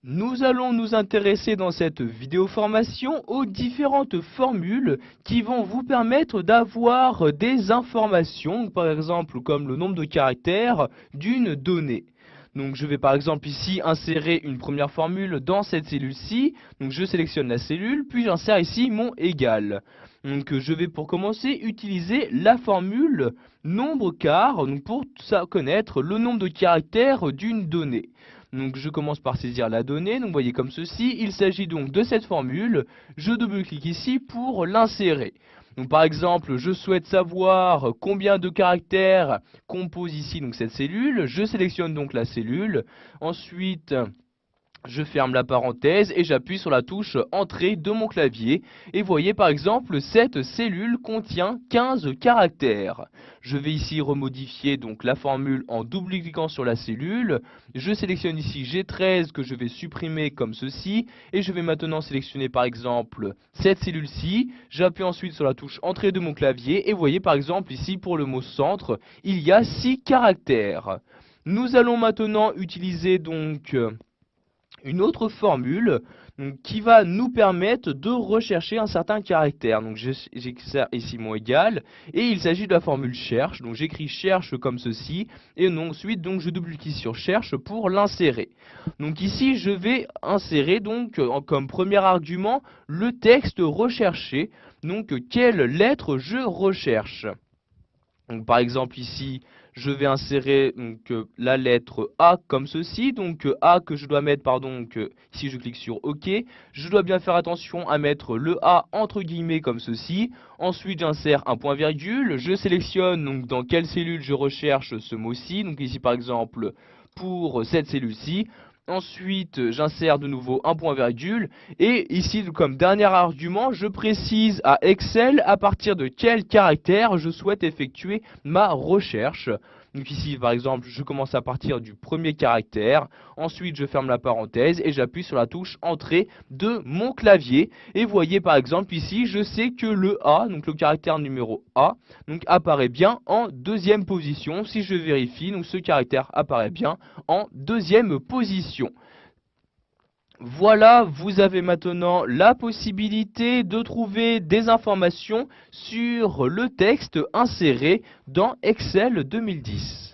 Nous allons nous intéresser dans cette vidéo formation aux différentes formules qui vont vous permettre d'avoir des informations, par exemple comme le nombre de caractères d'une donnée. Donc je vais par exemple ici insérer une première formule dans cette cellule-ci. Donc je sélectionne la cellule, puis j'insère ici mon égal. Donc je vais pour commencer utiliser la formule nombre car pour connaître le nombre de caractères d'une donnée. Donc je commence par saisir la donnée, donc vous voyez comme ceci, il s'agit donc de cette formule, je double-clique ici pour l'insérer. Donc par exemple, je souhaite savoir combien de caractères compose ici donc cette cellule, je sélectionne donc la cellule, ensuite je ferme la parenthèse et j'appuie sur la touche Entrée de mon clavier. Et voyez par exemple, cette cellule contient 15 caractères. Je vais ici remodifier donc la formule en double-cliquant sur la cellule. Je sélectionne ici G13 que je vais supprimer comme ceci. Et je vais maintenant sélectionner par exemple cette cellule-ci. J'appuie ensuite sur la touche Entrée de mon clavier. Et voyez par exemple ici pour le mot centre, il y a 6 caractères. Nous allons maintenant utiliser donc une autre formule qui va nous permettre de rechercher un certain caractère. Donc j'exerce ici mon égal et il s'agit de la formule cherche. Donc j'écris cherche comme ceci et ensuite donc je double-clique sur cherche pour l'insérer. Donc ici je vais insérer donc comme premier argument le texte recherché. Donc quelle lettre je recherche. Donc, par exemple ici, je vais insérer la lettre A comme ceci. Donc A que je dois mettre, pardon, ici je clique sur OK. Je dois bien faire attention à mettre le A entre guillemets comme ceci. Ensuite j'insère un point virgule. Je sélectionne donc dans quelle cellule je recherche ce mot-ci. Donc ici par exemple pour cette cellule-ci. Ensuite, j'insère de nouveau un point virgule. Et ici, comme dernier argument, je précise à Excel à partir de quel caractère je souhaite effectuer ma recherche. Donc ici, par exemple, je commence à partir du premier caractère. Ensuite, je ferme la parenthèse et j'appuie sur la touche Entrée de mon clavier. Et voyez, par exemple, ici, je sais que le A, donc le caractère numéro A, donc apparaît bien en deuxième position. Si je vérifie, donc ce caractère apparaît bien en deuxième position. Voilà, vous avez maintenant la possibilité de trouver des informations sur le texte inséré dans Excel 2010.